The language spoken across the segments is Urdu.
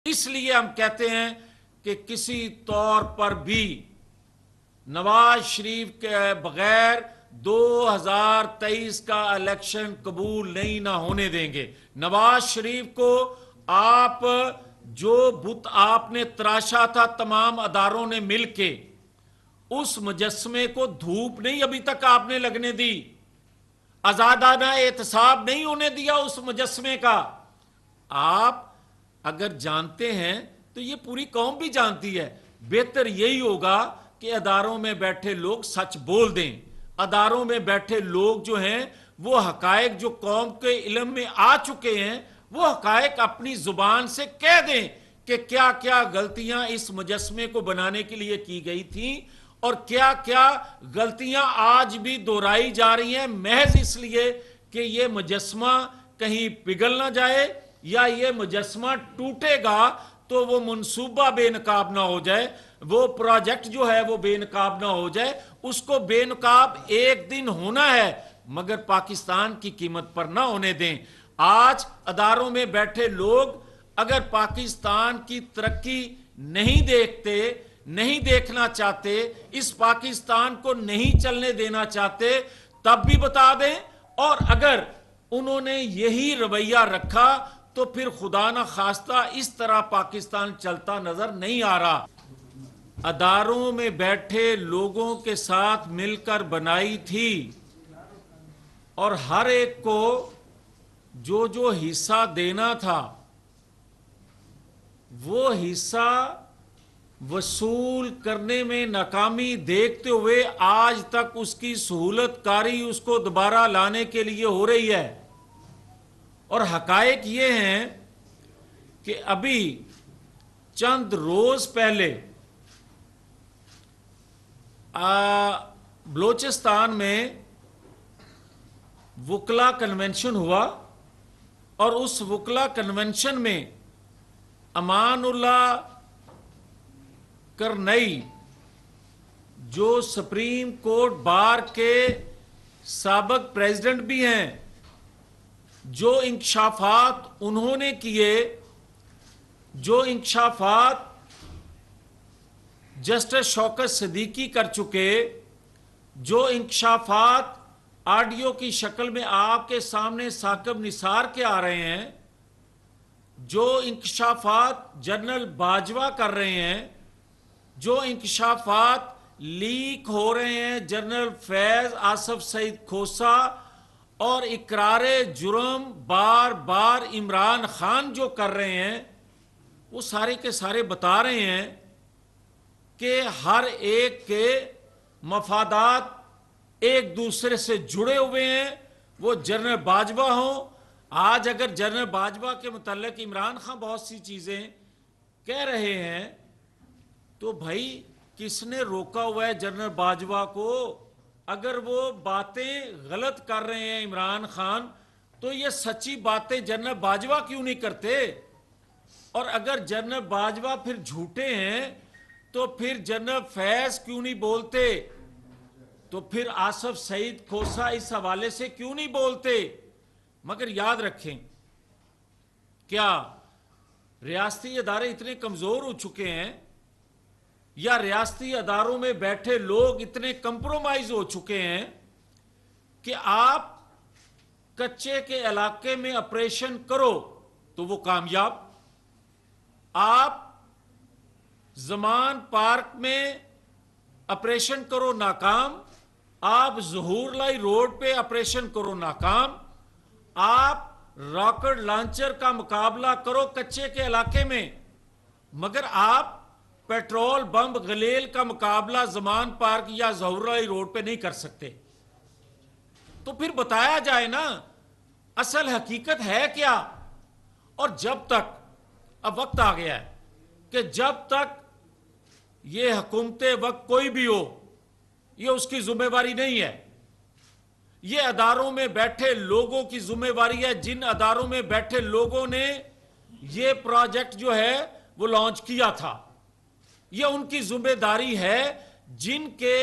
اس لیے ہم کہتے ہیں کہ کسی طور پر بھی نواز شریف کے بغیر 2023 کا الیکشن قبول نہیں نہ ہونے دیں گے۔ نواز شریف کو آپ جو بت آپ نے تراشا تھا تمام اداروں نے مل کے، اس مجسمے کو دھوپ نہیں ابھی تک آپ نے لگنے دی، آزادانہ احتساب نہیں ہونے دیا اس مجسمے کا۔ آپ اگر جانتے ہیں تو یہ پوری قوم بھی جانتی ہے، بہتر یہی ہوگا کہ اداروں میں بیٹھے لوگ سچ بول دیں۔ اداروں میں بیٹھے لوگ جو ہیں وہ حقائق جو قوم کے علم میں آ چکے ہیں وہ حقائق اپنی زبان سے کہہ دیں کہ کیا کیا غلطیاں اس مجسمے کو بنانے کے لیے کی گئی تھیں اور کیا کیا غلطیاں آج بھی دہرائی جا رہی ہیں، محض اس لیے کہ یہ مجسمہ کہیں پگھل نہ جائے یا یہ مجسمہ ٹوٹے گا تو وہ منصوبہ بے نقاب نہ ہو جائے، وہ پروجیکٹ جو ہے وہ بے نقاب نہ ہو جائے۔ اس کو بے نقاب ایک دن ہونا ہے مگر پاکستان کی قیمت پر نہ ہونے دیں۔ آج اداروں میں بیٹھے لوگ اگر پاکستان کی ترقی نہیں دیکھتے، نہیں دیکھنا چاہتے، اس پاکستان کو نہیں چلنے دینا چاہتے تب بھی بتا دیں، اور اگر انہوں نے یہی رویہ رکھا تو پھر خدا نہ خواستہ اس طرح پاکستان چلتا نظر نہیں آ رہا۔ اداروں میں بیٹھے لوگوں کے ساتھ مل کر بنائی تھی اور ہر ایک کو جو جو حصہ دینا تھا وہ حصہ وصول کرنے میں ناکامی دیکھتے ہوئے آج تک اس کی سہولت کاری اس کو دوبارہ لانے کے لیے ہو رہی ہے۔ اور حقائق یہ ہیں کہ ابھی چند روز پہلے بلوچستان میں وکلا کنونشن ہوا اور اس وکلا کنونشن میں امان اللہ کرنئی جو سپریم کورٹ بار کے سابق پریزیڈنٹ بھی ہیں، جو انکشافات انہوں نے کیے، جو انکشافات جسٹس شوکت صدیقی کر چکے، جو انکشافات آڈیو کی شکل میں آپ کے سامنے ثاقب نثار کے آ رہے ہیں، جو انکشافات جنرل باجوہ کر رہے ہیں، جو انکشافات لیک ہو رہے ہیں جنرل فیض آصف سعید کھوسہ، اور اقرار جرم بار بار عمران خان جو کر رہے ہیں، وہ سارے کے سارے بتا رہے ہیں کہ ہر ایک کے مفادات ایک دوسرے سے جڑے ہوئے ہیں، وہ جنرل باجوہ ہوں۔ آج اگر جنرل باجوہ کے متعلق عمران خان بہت سی چیزیں کہہ رہے ہیں تو بھائی کس نے روکا ہوا ہے جنرل باجوہ کو؟ اگر وہ باتیں غلط کر رہے ہیں عمران خان تو یہ سچی باتیں جنرل باجوہ کیوں نہیں کرتے؟ اور اگر جنرل باجوہ پھر جھوٹے ہیں تو پھر جنرل فیض کیوں نہیں بولتے؟ تو پھر آصف سعید کھوسہ اس حوالے سے کیوں نہیں بولتے؟ مگر یاد رکھیں، کیا ریاستی ادارے اتنے کمزور ہو چکے ہیں یا ریاستی اداروں میں بیٹھے لوگ اتنے کمپرومائز ہو چکے ہیں کہ آپ کچے کے علاقے میں آپریشن کرو تو وہ کامیاب، آپ زمان پارک میں آپریشن کرو ناکام، آپ ظہور لائی روڈ پہ آپریشن کرو ناکام، آپ راکٹ لانچر کا مقابلہ کرو کچے کے علاقے میں، مگر آپ پیٹرول بم غلیل کا مقابلہ زمان پارک یا ظہور لائی روڈ پہ نہیں کر سکتے۔ تو پھر بتایا جائے نا اصل حقیقت ہے کیا؟ اور جب تک اب وقت آ گیا ہے کہ جب تک یہ حکومت وقت کوئی بھی ہو یہ اس کی ذمہ داری نہیں ہے، یہ اداروں میں بیٹھے لوگوں کی ذمہ داری ہے، جن اداروں میں بیٹھے لوگوں نے یہ پروجیکٹ جو ہے وہ لانچ کیا تھا، یہ ان کی ذمہ داری ہے، جن کے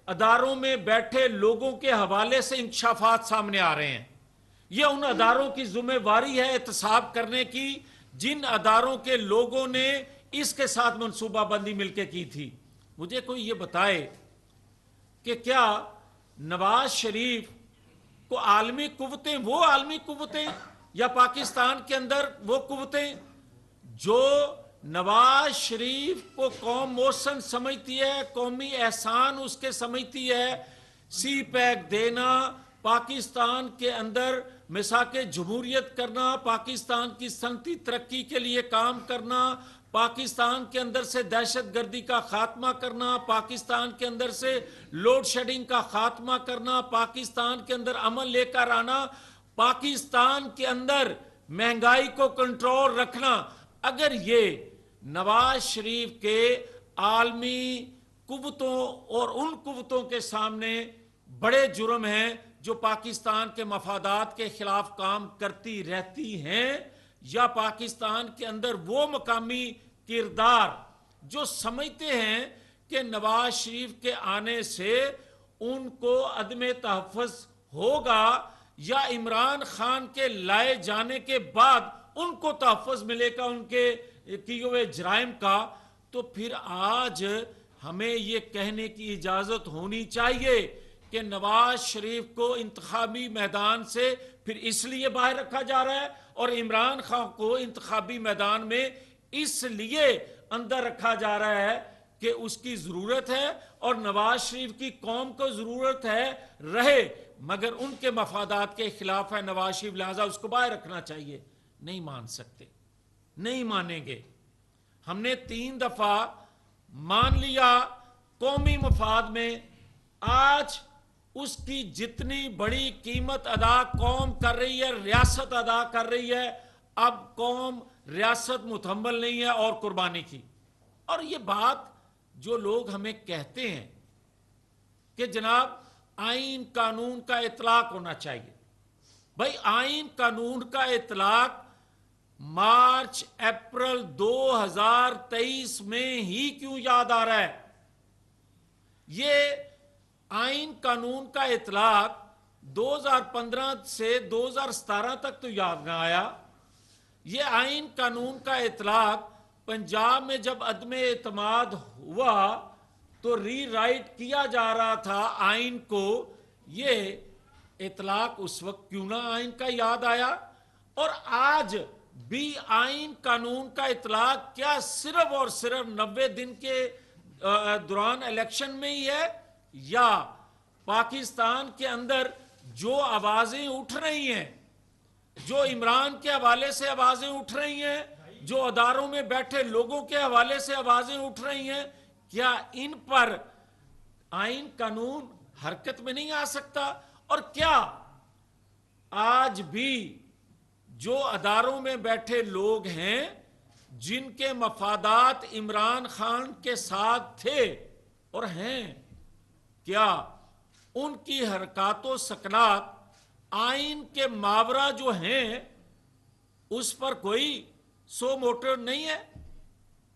اداروں میں بیٹھے لوگوں کے حوالے سے انکشافات سامنے آ رہے ہیں، یہ ان اداروں کی ذمہ داری ہے احتساب کرنے کی جن اداروں کے لوگوں نے اس کے ساتھ منصوبہ بندی مل کے کی تھی. مجھے کوئی یہ بتائے کہ کیا نواز شریف کو عالمی قوتیں، وہ عالمی قوتیں یا پاکستان کے اندر وہ قوتیں جو نواز شریف کو قوم محسن سمجھتی ہے، قومی احسان اس کے سمجھتی ہے، سی پیک دینا، پاکستان کے اندر مساق جمہوریت کرنا، پاکستان کی صنعتی ترقی کے لیے کام کرنا، پاکستان کے اندر سے دہشت گردی کا خاتمہ کرنا، پاکستان کے اندر سے لوڈ شیڈنگ کا خاتمہ کرنا، پاکستان کے اندر امن لے کر آنا، پاکستان کے اندر مہنگائی کو کنٹرول رکھنا. اگر یہ نواز شریف کے عالمی قوتوں اور ان قوتوں کے سامنے بڑے جرم ہیں جو پاکستان کے مفادات کے خلاف کام کرتی رہتی ہیں، یا پاکستان کے اندر وہ مقامی کردار جو سمجھتے ہیں کہ نواز شریف کے آنے سے ان کو عدم تحفظ ہوگا یا عمران خان کے لائے جانے کے بعد ان کو تحفظ ملے گا ان کے کیے ہوئے جرائم کا، تو پھر آج ہمیں یہ کہنے کی اجازت ہونی چاہیے کہ نواز شریف کو انتخابی میدان سے پھر اس لیے باہر رکھا جا رہا ہے اور عمران خان کو انتخابی میدان میں اس لیے اندر رکھا جا رہا ہے کہ اس کی ضرورت ہے اور نواز شریف کی قوم کو ضرورت ہے رہے، مگر ان کے مفادات کے خلاف ہے نواز شریف، لہذا اس کو باہر رکھنا چاہیے. نہیں مان سکتے، نہیں مانیں گے. ہم نے 3 دفعہ مان لیا قومی مفاد میں. آج اس کی جتنی بڑی قیمت ادا قوم کر رہی ہے، ریاست ادا کر رہی ہے، اب قوم ریاست متحمل نہیں ہے اور قربانی کی. اور یہ بات جو لوگ ہمیں کہتے ہیں کہ جناب آئین قانون کا اطلاق ہونا چاہیے، بھائی آئین قانون کا اطلاق مارچ اپریل 2023 میں ہی کیوں یاد آ رہا ہے؟ یہ آئین قانون کا اطلاق 2015 سے 2017 تک تو یاد نہ آیا. یہ آئین قانون کا اطلاق پنجاب میں جب عدم اعتماد ہوا تو ری رائٹ کیا جا رہا تھا آئین کو، یہ اطلاق اس وقت کیوں نہ آئین کا یاد آیا؟ اور آج بھی آئین قانون کا اطلاق کیا صرف اور صرف 90 دن کے دوران الیکشن میں ہی ہے، یا پاکستان کے اندر جو آوازیں اٹھ رہی ہیں، جو عمران کے حوالے سے آوازیں اٹھ رہی ہیں، جو اداروں میں بیٹھے لوگوں کے حوالے سے آوازیں اٹھ رہی ہیں، کیا ان پر آئین قانون حرکت میں نہیں آ سکتا؟ اور کیا آج بھی جو اداروں میں بیٹھے لوگ ہیں جن کے مفادات عمران خان کے ساتھ تھے اور ہیں، کیا ان کی حرکات و سکنات آئین کے ماورا جو ہیں اس پر کوئی سو موٹر نہیں ہے؟